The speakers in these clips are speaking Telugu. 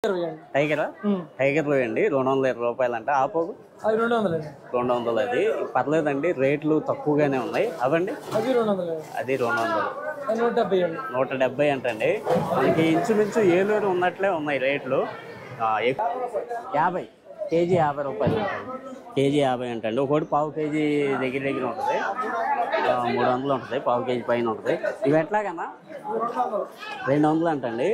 టైగర్ అండి 220 రూపాయలు అంట. ఆపోగు 200 అది పర్లేదండి, రేట్లు తక్కువగానే ఉన్నాయి. అవండి అది 200 170 అంటండి. మనకి ఇంచుమించు ఏలూరు ఉన్నట్లే ఉన్నాయి రేట్లు. 50 కేజీ 50 రూపాయలు, కేజీ 50 అంటండి. ఒకటి పావు కేజీ దగ్గర ఉంటుంది, 300 ఉంటుంది, పావు కేజీ పైన ఉంటుంది. ఇవి ఎట్లాగన్నా 200 అంటండి.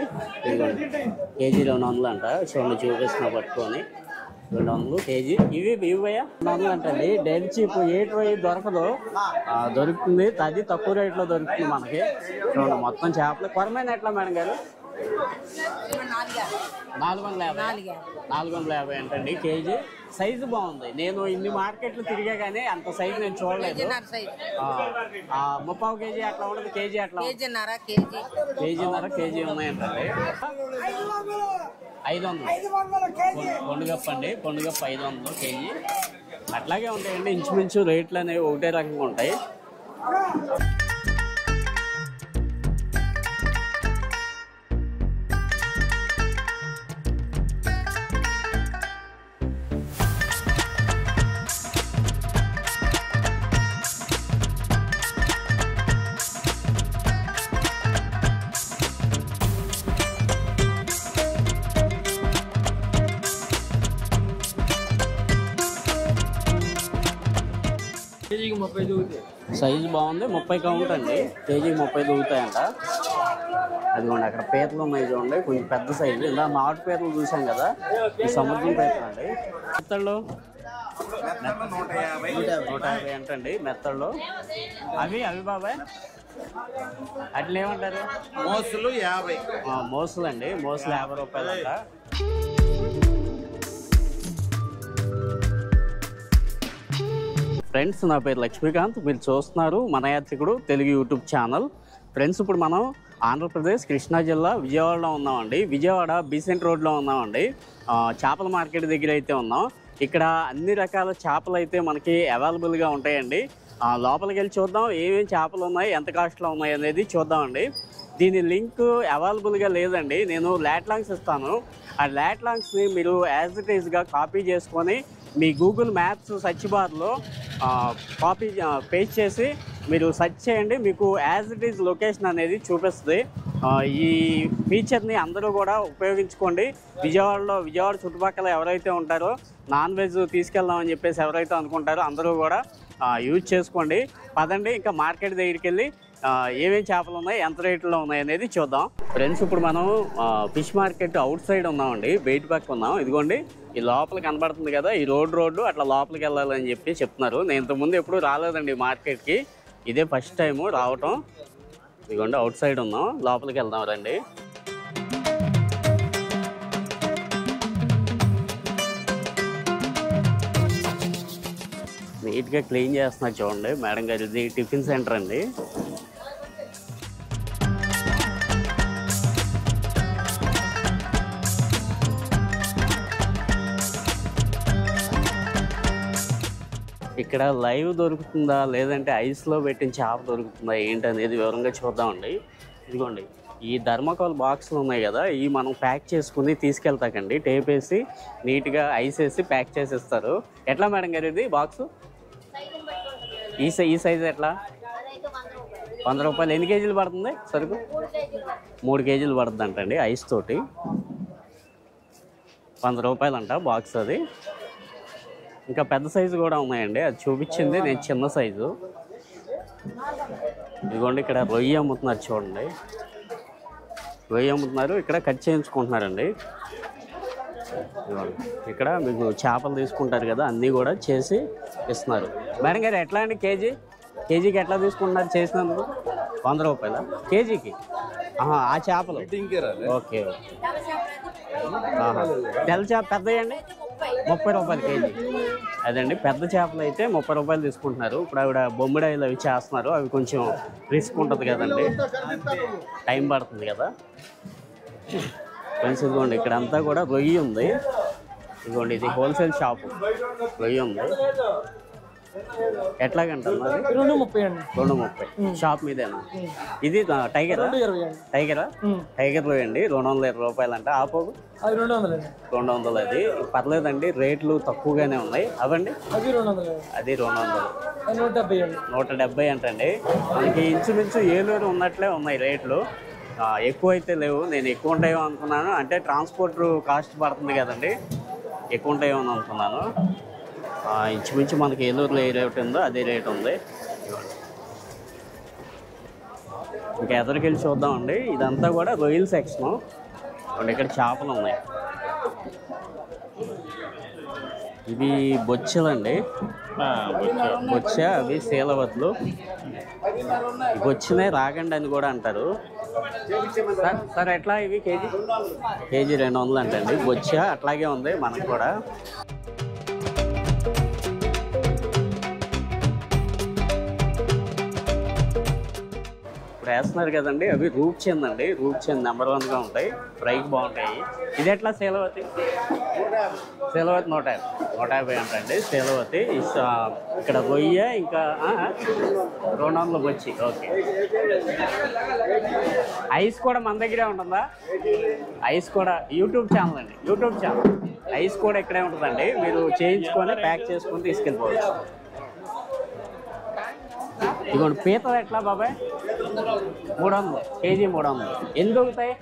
కేజీ 200 అంట. చూడండి చూపిస్తున్నా పట్టుకొని 200 కేజీ. ఇవి 200 అంటండి. డెడ్ చీప్ ఏటి దొరకదు, దొరుకుతుంది. అది తక్కువ రేట్లో దొరుకుతుంది మనకి. చూడండి మొత్తం చేపలు. కొరమైన ఎట్లా మేడం గారు? 450 అంటండి కేజీ. సైజు బాగుంది. నేను ఇన్ని మార్కెట్లు తిరిగా కానీ అంత సైజు నేను చూడలేదు. 30 కేజీ అట్లా ఉండదు, కేజీ అట్లా కేజీన్నర కేజీ ఉన్నాయంటండి. 500 కొండుగప్ప అండి, కొండుగప్ప 500 కేజీ. అట్లాగే ఉంటాయండి ఇంచుమించు రేట్లు అనేవి ఒకటే రకంగా ఉంటాయి. సైజు బాగుంది, 30 కౌంట్ అండి. కేజీకి 30 దూగుతాయంట. అదిగోండి అక్కడ పీతలు ఉన్నాయి చూడండి, కొంచెం పెద్ద సైజు. ఇలా నాటు పీతలు చూసాం కదా, ఈ సముద్రం పీతలు అండి. మెత్తళ్ళు 150 అంటండి మెత్తళ్ళు. అవి బాబాయ్ అట్లా ఏమంటారు? మోసులు 50. మోసులు అండి, మోసులు 50 రూపాయలు అంట. ఫ్రెండ్స్, నా పేరు లక్ష్మీకాంత్. మీరు చూస్తున్నారు మన యాత్రికుడు తెలుగు యూట్యూబ్ ఛానల్. ఫ్రెండ్స్, ఇప్పుడు మనం ఆంధ్రప్రదేశ్ కృష్ణా జిల్లా విజయవాడలో ఉన్నామండి. విజయవాడ బీసెంట్ రోడ్లో ఉన్నామండి. చేపల మార్కెట్ దగ్గర అయితే ఉన్నాం. ఇక్కడ అన్ని రకాల చేపలు అయితే మనకి అవైలబుల్గా ఉంటాయండి. లోపలికి వెళ్ళి చూద్దాం ఏమేమి చేపలు ఉన్నాయి, ఎంత కాస్ట్లో ఉన్నాయి అనేది చూద్దామండి. దీని లింక్ అవైలబుల్గా లేదండి. నేను లాట్లాంగ్స్ ఇస్తాను. ఆ లాట్లాంగ్స్ని మీరు యాజ్ ఇట్ ఈస్గా కాపీ చేసుకొని మీ గూగుల్ మ్యాప్స్ సర్చ్ బార్లో కాపీ పేస్ట్ చేసి మీరు సెర్చ్ చేయండి. మీకు యాజ్ ఇట్ ఈజ్ లొకేషన్ అనేది చూపిస్తుంది. ఈ ఫీచర్ని అందరూ కూడా ఉపయోగించుకోండి. విజయవాడ చుట్టుపక్కల ఎవరైతే ఉంటారో నాన్ వెజ్ తీసుకెళ్దామని చెప్పేసి ఎవరైతే అనుకుంటారో అందరూ కూడా యూజ్ చేసుకోండి. పదండి ఇంకా మార్కెట్ దగ్గరికి వెళ్ళి ఏమేమి చేపలు ఉన్నాయి, ఎంత రేట్లో ఉన్నాయి అనేది చూద్దాం. ఫ్రెండ్స్, ఇప్పుడు మనం ఫిష్ మార్కెట్ అవుట్ సైడ్ ఉన్నామండి, బయట పక్క ఉన్నాం. ఇదిగోండి ఈ లోపల కనబడుతుంది కదా, ఈ రోడ్డు అట్లా లోపలికి వెళ్ళాలని చెప్పి చెప్తున్నారు. నేను ఇంతకుముందు ఎప్పుడు రాలేదండి మార్కెట్కి, ఇదే ఫస్ట్ టైము రావటం. ఇదిగోండి అవుట్ సైడ్ ఉన్నాం, లోపలికి వెళ్దాం రండి. నీట్గా క్లీన్ చేస్తున్నారు చూడండి మేడం గారు. ఇది టిఫిన్ సెంటర్ అండి. ఇక్కడ లైవ్ దొరుకుతుందా లేదంటే ఐస్లో పెట్టిన చేప దొరుకుతుందా ఏంటనేది వివరంగా చూద్దామండి. ఇదిగోండి ఈ థర్మాకోల్ బాక్సులు ఉన్నాయి కదా, ఇవి మనం ప్యాక్ చేసుకుని తీసుకెళ్తాకండి. టేప్ వేసి నీట్గా ఐస్ వేసి ప్యాక్ చేసి ఇస్తారు. ఎట్లా మేడం గారు ఇది బాక్సు? ఈ సైజు ఎట్లా? 100 రూపాయలు. ఎన్ని కేజీలు పడుతుంది సరుకు? 3 కేజీలు పడుతుంది అంటండి ఐస్ తోటి. 100 రూపాయలు అంట బాక్స్ అది. ఇంకా పెద్ద సైజు కూడా ఉన్నాయండి, అది చూపించింది నేను చిన్న సైజు. ఇదిగోండి ఇక్కడ రొయ్య అమ్ముతున్నారు చూడండి, రొయ్య అమ్ముతున్నారు. ఇక్కడ కట్ చేయించుకుంటున్నారండి. ఇదిగోండి ఇక్కడ మీకు చేపలు తీసుకుంటారు కదా, అన్నీ కూడా చేసి ఇస్తున్నారు. మేడం గారు ఎట్లా అండి కేజీకి ఎట్లా తీసుకుంటున్నారు చేసినందుకు? 100 రూపాయల కేజీకి? ఆ చేపలు ఓకే. తెల్ల చేప పెద్దయండి 30 రూపాయలు కేజీ. అదండి పెద్ద చేపలు అయితే 30 రూపాయలు తీసుకుంటున్నారు. ఇప్పుడు ఆవిడ బొమ్మిడాయిలు అవి చేస్తున్నారు, అవి కొంచెం రిస్క్ ఉంటుంది కదండి, టైం పడుతుంది కదా. ఫ్రెండ్స్, ఇదిగోండి ఇక్కడ అంతా కూడా రొయ్యి ఉంది. ఇదిగోండి ఇది హోల్సేల్ షాపు, రొయ్యి ఉంది. ఎట్లాగంటారు మరి? 230 అండి. 230 షాప్ మీదేనా? ఇది టైగరా? 220 అండి. టైగరా? టైగర్లు అండి 220 రూపాయలు అంట. ఆపోగు అది 200 అండి. 200. అది పర్లేదండి, రేట్లు తక్కువగానే ఉన్నాయి. అవండి అది 200. అది 200. 170 అండి. 170 అంటండి. మనకి ఇంచుమించు ఏలూరు ఉన్నట్లే ఉన్నాయి రేట్లు. ఎక్కువ అయితే లేవు. నేను ఎక్కువ ఉంటాయేమో అనుకున్నాను, అంటే ట్రాన్స్పోర్ట్ కాస్ట్ పడుతుంది కదండి, ఎక్కువ ఉంటాయేమో అనుకున్నాను. ఇంచుమించు మనకి ఏలూరులో ఏ రేట్ ఉందో అదే రేట్ ఉంది. ఇంకా ఎదరికెళ్ళి చూద్దామండి. ఇదంతా కూడా రొయ్యల సెక్షను. ఇక్కడ చేపలు ఉన్నాయి. ఇవి బొచ్చెలండి, బొచ్చ. అవి శీలవతులు. బొచ్చినే రాగండి అని కూడా అంటారు. సార్ ఎట్లా ఇవి? కేజీ 200 అంటండి బొచ్చ. అట్లాగే ఉంది మనకు కూడా. ఇప్పుడు వేస్తున్నారు కదండి, అవి రూప్ చెంది అండి. రూప్ చెంది నెంబర్ 1గా ఉంటాయి, ఫ్రైకి బాగుంటాయి. ఇది ఎట్లా శీలవతి? శీలవతి 150 అంటండి శీలవతి. ఇక్కడ రొయ్య, ఇంకా 200 బొచ్చి. ఓకే. ఐస్ కూడా మన దగ్గరే ఉంటుందా? ఐస్ కూడా యూట్యూబ్ ఛానల్ అండి, యూట్యూబ్ ఛానల్. ఐస్ కూడా ఇక్కడే ఉంటుందండి, మీరు చేయించుకొని ప్యాక్ చేసుకొని తీసుకెళ్ళిపోవచ్చు. ఇదిగోండి పీతలు ఎట్లా బాబాయ్? 300 కేజీ 300. ఎన్ని దొరుకుతాయి?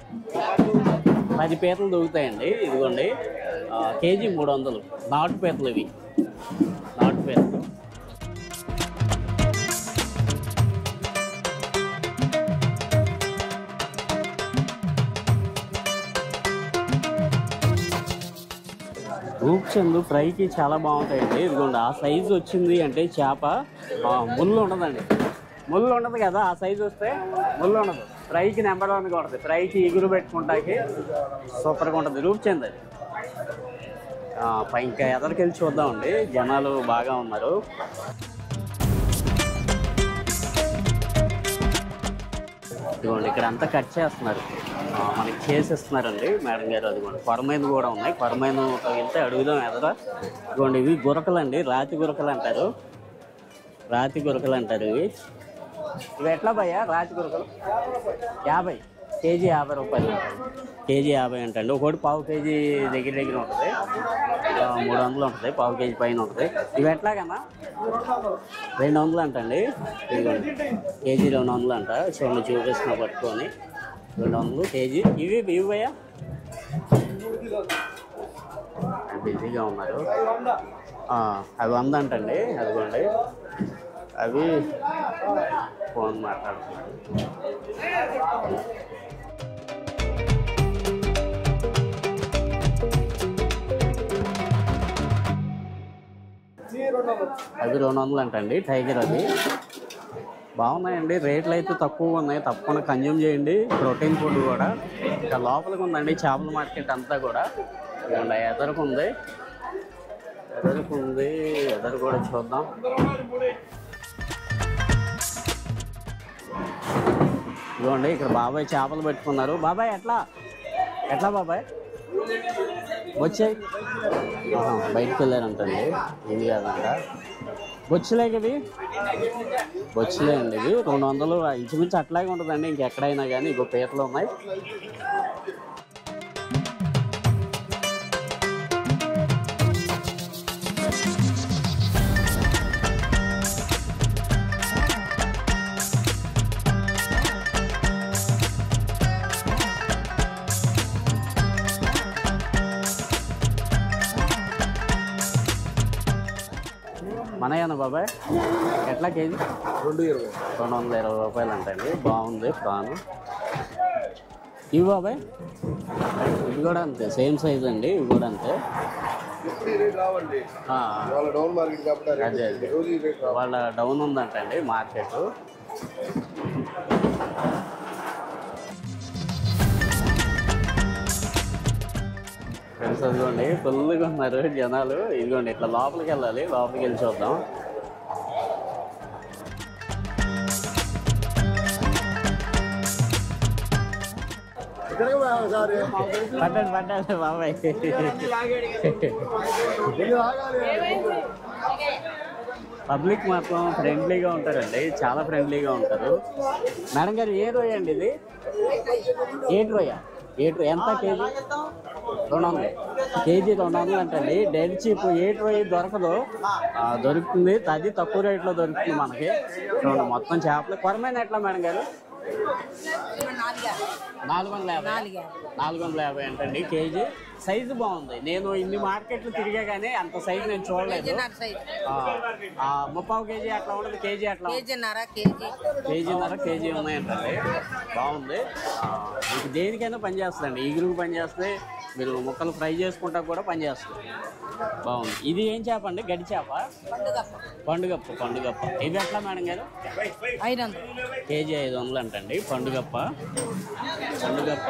10 పీతలు దొరుకుతాయండి. ఇదిగోండి కేజీ 300. నాటు పీతలు ఇవి, నాటు పీతలు. రూప్చందు ఫ్రైకి చాలా బాగుంటాయండి. ఇదిగోండి ఆ సైజు వచ్చింది అంటే చేప ముళ్ళు ఉండదండి, ముళ్ళు ఉండదు కదా. ఆ సైజు వస్తే ముళ్ళు ఉండదు. ఫ్రైకి నెంబర్ 1గా ఉంటుంది. ఫ్రైకి ఇగురు పెట్టుకుంటాకి సూపర్గా ఉంటుంది రూప్చంద్. అది ఇంకా ఎదరికెళ్ళి చూద్దామండి, జనాలు బాగా ఉన్నారు. ఇదిగోండి ఇక్కడ అంతా కట్ చేస్తున్నారు, మనకి చేసేస్తున్నారండి మేడం గారు. అదిగోండి కొరమైన కూడా ఉన్నాయి. కొరమైన తగిలితే అడుగుదాం ఎదర. ఇదిగోండి ఇవి గురకలు అండి, రాతి గురకలు అంటారు. రాతి గురకలు అంటారు ఇవి. ఇవి ఎట్లా భయ్యా రాతి గురకలు? 50 కేజీ 50 రూపాయలు. కేజీ 50 అంటండి. ఒకటి పావు కేజీ దగ్గర ఉంటుంది, 300 ఉంటుంది. పావు కేజీ పైన ఉంటుంది. ఇవి ఎట్లాగన్నా? 200 అంటండి. ఇదిగోండి కేజీ 200 అంట. చూడండి చూపిస్తున్నా పట్టుకొని. 200 కేజీ. ఇవి భయ్యా బిజీగా ఉన్నారు. అవి 100 అంటండి. అదిగోండి అవి ఫోన్ మాట్లాడుతున్నారు. అవి 200 అంటండి టైగర్. అవి బాగున్నాయండి, రేట్లు అయితే తక్కువ ఉన్నాయి. తప్పకుండా కన్జ్యూమ్ చేయండి. ప్రోటీన్ ఫుడ్ కూడా. ఇంకా లోపలికి ఉందండి చేపల మార్కెట్ అంతా కూడా. ఎదరుకుంది, ఎదరు కూడా చూద్దాం. ఇదిగోండి ఇక్కడ బాబాయ్ చేపలు పెట్టుకున్నారు. బాబాయ్ ఎట్లా బాబాయ్ వచ్చాయి? బయటకు వెళ్ళారంటండి. ఇది కాదంట బొచ్చులే ఇవి, బొచ్చులే అండి ఇవి. 200 ఇంచుమించు అట్లాగే ఉంటుందండి ఇంకెక్కడైనా కానీ. ఇంకో పీతలు ఉన్నాయి. మనయ్యన బాబాయ్ ఎట్లా కేజీ? 220 రూపాయలు అంటండి. బాగుంది ప్రాను. ఇవి బాబాయ్ ఇవి కూడా అంతే, సేమ్ సైజ్ అండి. ఇవి కూడా అంతే. అదే వాళ్ళ డౌన్ ఉందంటండి మార్కెట్. ఫ్రెండ్స్ అదిగోండి ఫుల్గా ఉన్నారు జనాలు. ఇదిగోండి ఇట్లా లోపలికి వెళ్ళాలి, లోపలికి వెళ్ళి చూద్దాం. పడ్డాడు బాబాయ్. పబ్లిక్ మాత్రం ఫ్రెండ్లీగా ఉంటారండి, చాలా ఫ్రెండ్లీగా ఉంటారు. మేడం గారు ఏ రొయ్య అండి ఇది? ఏటి రొయ్య? ఎంత కేజీ? 200 కేజీ 200 అంటండి. Dead cheap. ఏటి రొయ్య దొరకదు, దొరుకుతుంది, అది తక్కువ రేట్లో దొరుకుతుంది మనకి. చూడండి మొత్తం చేపలు. కొరమైన ఎట్లా మేడం గారు? 450 అంటండి కేజీ. సైజు బాగుంది. నేను ఇన్ని మార్కెట్లు తిరిగా కానీ అంత సైజు నేను చూడలేదు. 30 కేజీ అట్లా ఉండదు, కేజీ అట్లా కేజీన్నర కేజీ ఉన్నాయంటండి. బాగుంది. మీకు దేనికైనా పనిచేస్తుందండి. ఈగురుకు పనిచేస్తే, మీరు ముక్కలు ఫ్రై చేసుకుంటా కూడా పనిచేస్తుంది. బాగుంది. ఇది ఏం చేప అండి? గడి చేప? పండుగప్ప. ఇది ఎట్లా మేడం గారు? 500 కేజీ 500 అంటండి. పండుగప్ప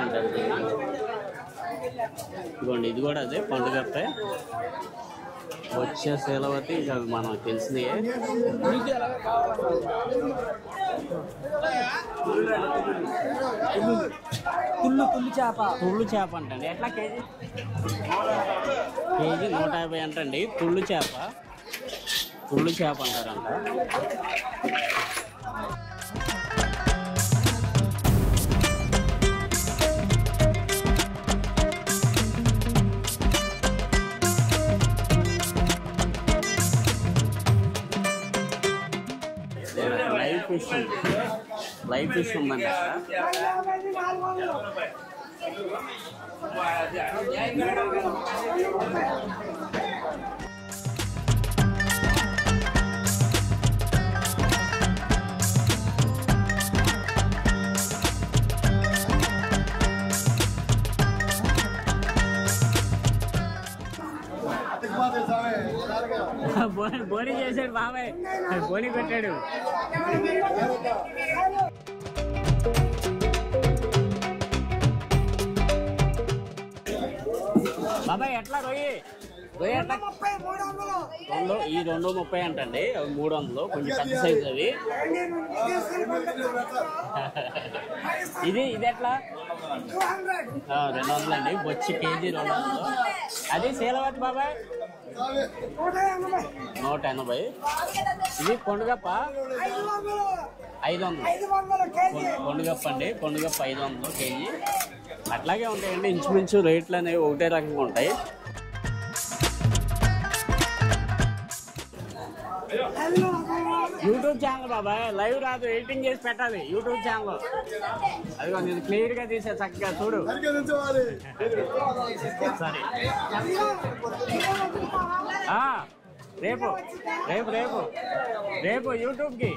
అంటండి. ఇదిగోండి, ఇది కూడా అదే పండుగప్పే. వచ్చే శీలవతి ఇక మనకు తెలిసినయే. తుళ్ళు చేప అంటండి. ఎట్లా కేజీ? కేజీ 150 అంటండి. తుళ్ళు చేప అంటారంట. లైవ్ ఫిష్ ఉందండి బోని చేశాడు బాబాయ్, బోని పెట్టాడు. బాబాయ్ ఎట్లా రొయ్యి ఎట్లా? ఈ 230 అంటండి. 300 కొంచెం పెద్ద సైజు అవి. ఇది ఎట్లా? 200 అండి. బొచ్చి కేజీ 200. అది శీలవతి బాబాయ్ 180. ఇది పండుగప్ప 500. పండుగప్ప అండి. పండుగప్ప 500 కేజీ. అట్లాగే ఉంటాయండి ఇంచుమించు రేట్లు అనేవి ఒకటే రకంగా ఉంటాయి. యూట్యూబ్ ఛానల్ బాబాయ్, లైవ్ రాదు, ఎడిటింగ్ చేసి పెట్టాలి యూట్యూబ్ ఛానల్. అదిగో నేను క్లియర్ గా తీసే, చక్కగా చూడు. సరే రేపు రేపు రేపు రేపు యూట్యూబ్కి.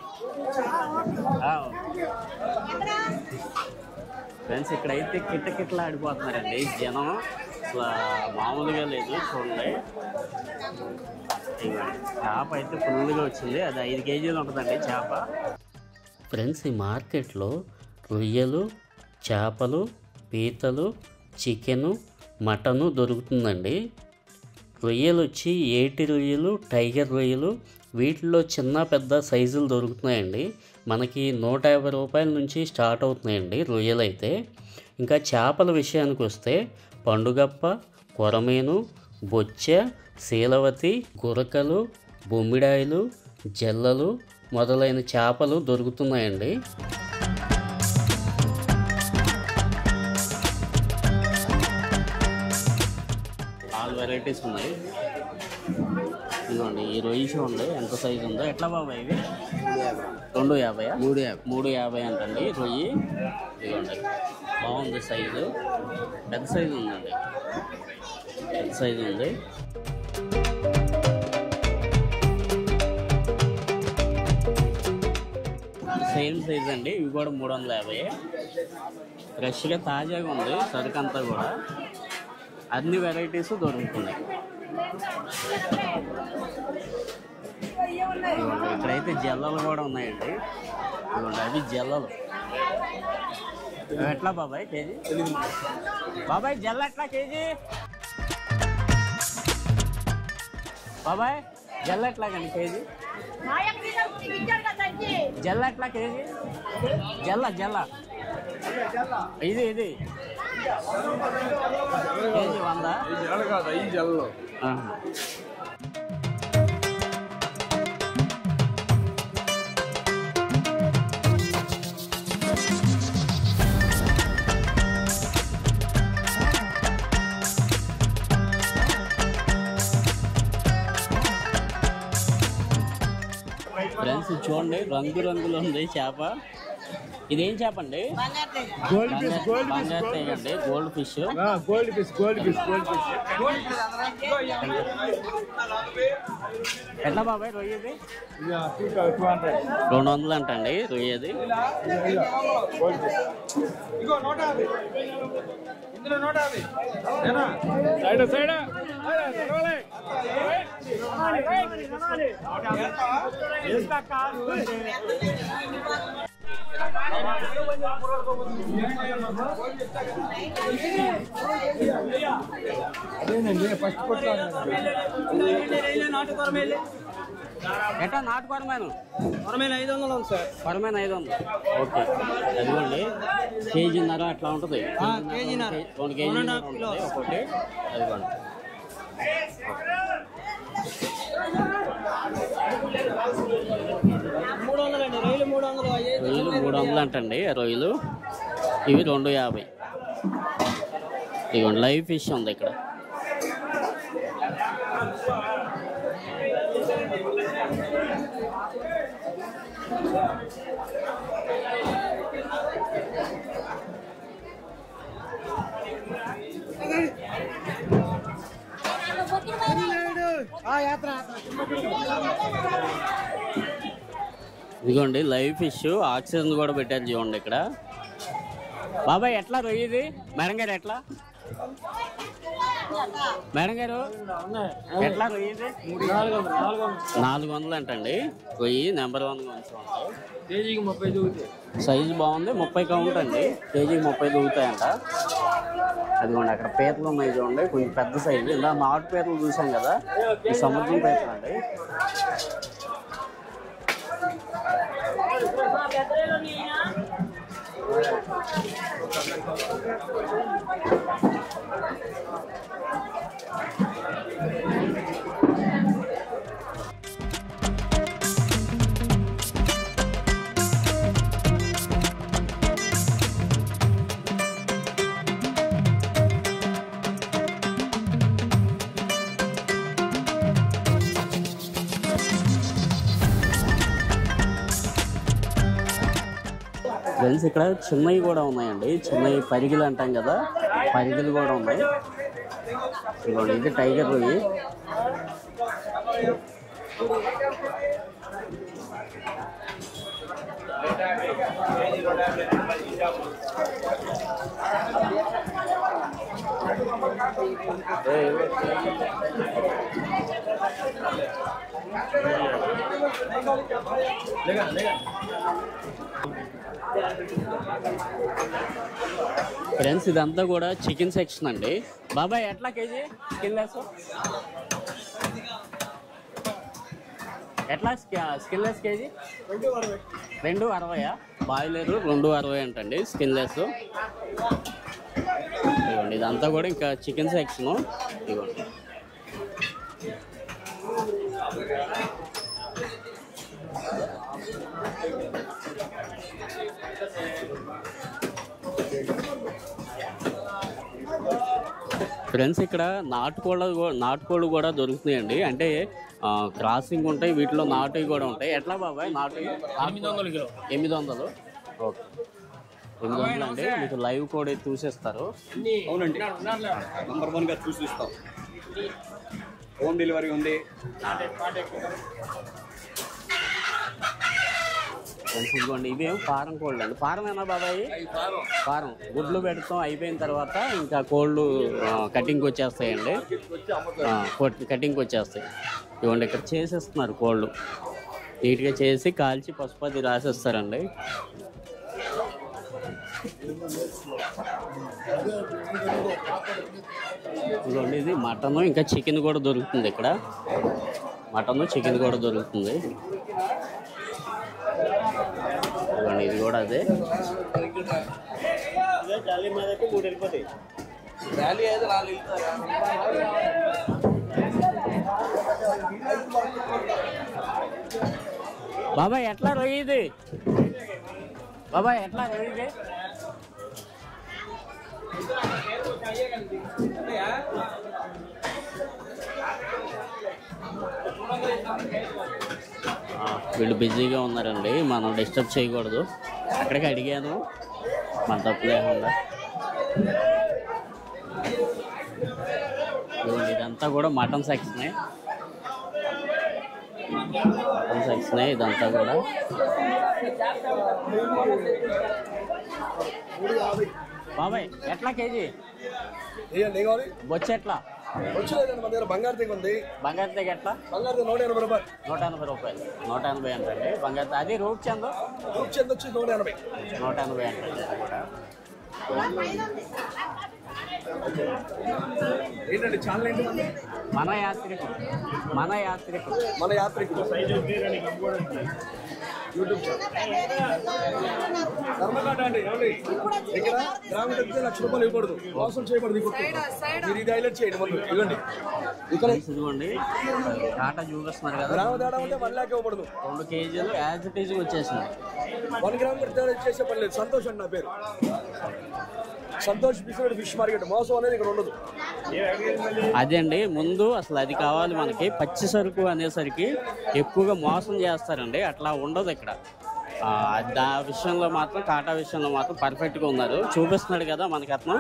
ఫ్రెండ్స్ ఇక్కడైతే కిట్టకిట్లా ఆడిపోతున్నారండి జనం, అసలు మామూలుగా లేదు. చూడండి చేప అయితే ఫుల్గా వచ్చింది. అది 5 కేజీలు ఉంటుందండి చేప. ఫ్రెండ్స్ ఈ మార్కెట్లో రొయ్యలు, చేపలు, పీతలు, చికెను, మటను దొరుకుతుందండి. రొయ్యలు వచ్చి ఏటి రొయ్యలు, టైగర్ రొయ్యలు, వీటిలో చిన్న పెద్ద సైజులు దొరుకుతున్నాయండి. మనకి 150 రూపాయల నుంచి స్టార్ట్ అవుతున్నాయండి రొయ్యలు అయితే. ఇంకా చేపల విషయానికి వస్తే పండుగప్ప, కొరమేను, బొచ్చె, శీలవతి, గురకలు, బొమ్మిడాయిలు, జల్లలు మొదలైన చేపలు దొరుకుతున్నాయండి. ఆల్ వెరైటీస్ ఉన్నాయి. ఇదిగోండి ఈ రొయ్యి చూడండి ఎంత సైజు ఉందో. ఎట్లా బాబాయ్ ఇవి? 250. 350 అంటండి రొయ్యి. ఇదిగోండి బాగుంది సైజు, పెద్ద సైజు ఉందండి, పెద్ద సైజు ఉంది. సేమ్ సైజ్ అండి. ఇవి కూడా 350. ఫ్రెష్గా తాజాగా ఉంది సరుకు అంతా కూడా. అన్ని వెరైటీస్ దొరుకుతున్నాయి. ఇక్కడైతే జల్లలు కూడా ఉన్నాయండి. ఇదిగోండి అవి జల్లలు. ఎట్లా బాబాయ్ కేజీ? బాబాయ్ జల్ల ఎట్లా కేజీ? బాబాయ్ జల్ల ఎట్లాగండి కేజీ? జల్ల ఎట్లా కేజీ? జల్ల ఇది కేజీ 100. ఫ్రెండ్స్ చూడండి రంగు రంగులు ఉంది చేప. ఇదేం చేప అండి? బంగారు తీగ అండి, గోల్డ్ ఫిష్. ఎట్లా బాబాయ్ రొయ్యది? 200 అంటండి రొయ్యది. అదేనండి ఫస్ట్ ఎట్లా నాటు కొరమేను? 500 ఉంది సార్. కొరమేను 500. ఓకే అదిగోండి కేజీన్నర అట్లా ఉంటుంది. 2 కేజీన్నర ఉంటుంది ఒకటి. అదిగోండి రొయ్యలు 300 అంటండి రొయ్యలు. ఇవి 250. ఇదిగోండి లైవ్ ఫిష్ ఉంది ఇక్కడ. ఇదిగోండి లైవ్ ఫిష్ ఆక్సిజన్ కూడా పెట్టారు చూడండి ఇక్కడ. బాబాయ్ ఎట్లా రొయ్యది? మేడం గారు ఎట్లా? మేడం గారు ఎట్లా రొయ్యది? 400 అంటండి రొయ్యి. నెంబర్ 1 కేజీకి 30 దూగుతాయి. సైజు బాగుంది. 30 కౌంట్ అండి. కేజీకి 30 దూగుతాయంట. అదిగోండి అక్కడ పీతలు ఉన్నాయి చూడండి, కొంచెం పెద్ద సైజు. ఇలా నాటు పీతలు చూసాం కదా, ఈ సముద్రం పీతలు అండి. ఫ్రెండ్స్ ఇక్కడ చిన్నవి కూడా ఉన్నాయండి. చిన్నవి పరిగిలు అంటాం కదా, పరిగిలు కూడా ఉన్నాయి. ఇదిగోండి ఇది టైగర్ రొయ్యి. ఫ్రెండ్స్ ఇదంతా కూడా చికెన్ సెక్షన్ అండి. బాబాయ్ ఎట్లా కేజీ స్కిన్లెస్? ఎట్లా స్కిన్లెస్ కేజీ? 260. బాయిలర్ 260 అంటండి స్కిన్లెస్. ఇదిగోండి ఇదంతా కూడా ఇంకా చికెన్ సెక్షన్. ఇదిగోండి ఫ్రెండ్స్ ఇక్కడ నాటుకోళ్ళు కూడా దొరుకుతున్నాయండి. అంటే క్రాసింగ్ ఉంటాయి, వీటిలో నాటువి కూడా ఉంటాయి. ఎట్లా బాబాయ్ నాటు? 800 కిలో. 800. ఓకే 800 అండి. మీకు లైవ్ కూడా చూసేస్తారు. అవునండి, నంబర్ 1గా చూసి ఇస్తాం. హోమ్ డెలివరీ ఉంది. ఇదిగోండి ఇవేం ఫారం కోళ్ళు అండి. ఫారం ఏనా బాబాయ్? ఫారం. గుడ్లు పెడతాం, అయిపోయిన తర్వాత ఇంకా కోళ్ళు కటింగ్కి వచ్చేస్తాయండి. కటింగ్కి వచ్చేస్తాయి. ఇవ్వండి ఇక్కడ చేసేస్తున్నారు కోళ్ళు. నీట్గా చేసి కాల్చి పసుపది రాసేస్తారండి. ఇదిగోండి ఇది మటను, ఇంకా చికెన్ కూడా దొరుకుతుంది ఇక్కడ. మటను చికెన్ కూడా దొరుకుతుంది. ఇదిగోండి ఇది కూడా అదే. బాబాయ్ ఎట్లా రొయ్యది? బాబాయ్ ఎట్లా రొయ్యది? వీళ్ళు బిజీగా ఉన్నారండి, మనం డిస్టర్బ్ చేయకూడదు. అక్కడికి అడిగాను, మన తప్పు లేకుండా. ఇదంతా కూడా మటన్ సెక్షనే, ఇదంతా కూడా. బాబాయ్ ఎట్లా కేజీ బొచ్చు? ఎట్లా బంగారు తెగ ఉంది. బంగారు తెగ ఎట్లా? బంగారు 180 రూపాయలు. 180 రూపాయలు. 180 అంటండి బంగారు. అది రూట్ చెందో? రూట్ చెంద వచ్చి 180. 180 అంటండి అది కూడా. ఏంటండి ఛానల్ ఏంటి? మన యాత్రికుడు. యూట్యూబ్ ధర్మకాట అండి. ఏమండి ఇక్కడ గ్రామం తగ్గితే ₹1,00,000 ఇవ్వకూడదు, మోసం చేయకూడదు. మీరు ఇది హైలైట్ చేయండి. ముందు ఇవ్వండి, ఇక్కడ ఇదిగోండి కాటా చూపిస్తున్నారు కదా. గ్రామ తేడా ఉంటే 1 lakh ఇవ్వకూడదు. 2 కేజీలు యాజ్ ఇట్ ఈజ్ వచ్చేసింది. 1 గ్రామ్ తేడా చేసే పని లేదు. సంతోష్ అండి నా పేరు. Santosh fish market. మోసం అనేది ఇక్కడ ఉండదు. అదే అండి, ముందు అసలు అది కావాలి మనకి. పచ్చి సరుకు అనేసరికి ఎక్కువగా మోసం చేస్తారండి, అట్లా ఉండదు ఇక్కడ. ఆ విషయంలో మాత్రం, కాటా విషయంలో మాత్రం పర్ఫెక్ట్గా ఉన్నారు. చూపిస్తున్నాడు కదా మనకి అతను.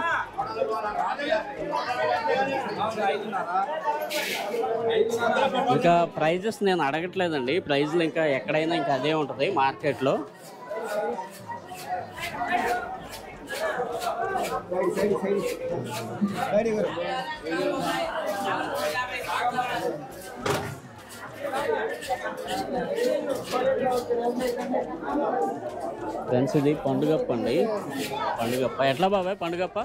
ఇంకా ప్రైజెస్ నేను అడగట్లేదండి, ప్రైజ్లు ఇంకా ఎక్కడైనా ఇంకా అదే ఉంటుంది మార్కెట్లో. ఫ్రెండ్స్ ఇది పండుగప్ప అండి. పండుగప్ప ఎట్లా బాబాయ్? పండుగప్ప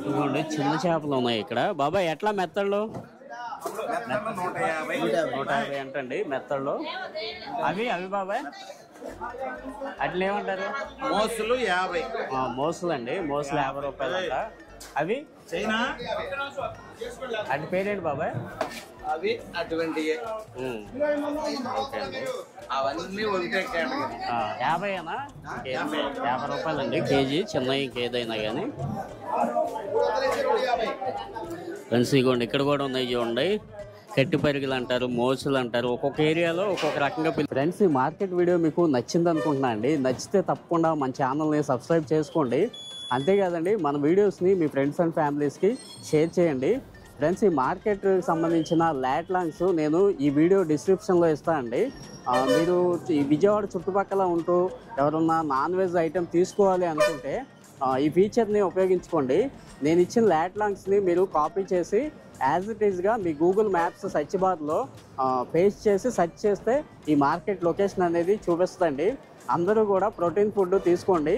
ఇదిగోండి చిన్న చేపలు ఉన్నాయి ఇక్కడ. బాబాయ్ ఎట్లా మెత్తళ్ళు? 150 అంటండి మెత్తళ్ళు. అవి బాబాయ్ అట్లా ఏమంటారు? మోసులు 50. మోసులు అండి, మోసులు 50 రూపాయలు అంట. అవి చైనా అటు పేరేంటి బాబాయ్? అవి అటువంటివి. ఓకే అండి, అవన్నీ ఒకటే కేటగిరీ. 50 50 రూపాయలండి కేజీ, చిన్న ఇంకేదైనా కానీ. ఫ్రెండ్స్ ఇగోండి ఇక్కడ కూడా ఉన్నాయి చూడండి. కట్టి పరిగెలు అంటారు, మోసులు అంటారు. ఒక్కొక్క ఏరియాలో ఒక్కొక్క రకంగా. ఫ్రెండ్స్ ఈ మార్కెట్ వీడియో మీకు నచ్చింది అనుకుంటున్నా అండి. నచ్చితే తప్పకుండా మన ఛానల్ని సబ్స్క్రైబ్ చేసుకోండి. అంతేకాదండి మన వీడియోస్ని మీ ఫ్రెండ్స్ అండ్ ఫ్యామిలీస్కి షేర్ చేయండి. ఫ్రెండ్స్ ఈ మార్కెట్కి సంబంధించిన లాంగ్స్ నేను ఈ వీడియో డిస్క్రిప్షన్లో ఇస్తానండి. మీరు ఈ విజయవాడ చుట్టుపక్కల ఉంటూ ఎవరన్నా నాన్ వెజ్ ఐటెం తీసుకోవాలి అనుకుంటే ఈ ఫీచర్ని ఉపయోగించుకోండి. నేను ఇచ్చిన లాంగ్స్ని మీరు కాపీ చేసి యాజ్ ఇట్ ఈజ్గా మీ గూగుల్ మ్యాప్స్ సెర్చ్ బార్లో పేస్ట్ చేసి సెర్చ్ చేస్తే ఈ మార్కెట్ లొకేషన్ అనేది చూపిస్తుందండి. అందరూ కూడా ప్రోటీన్ ఫుడ్ తీసుకోండి.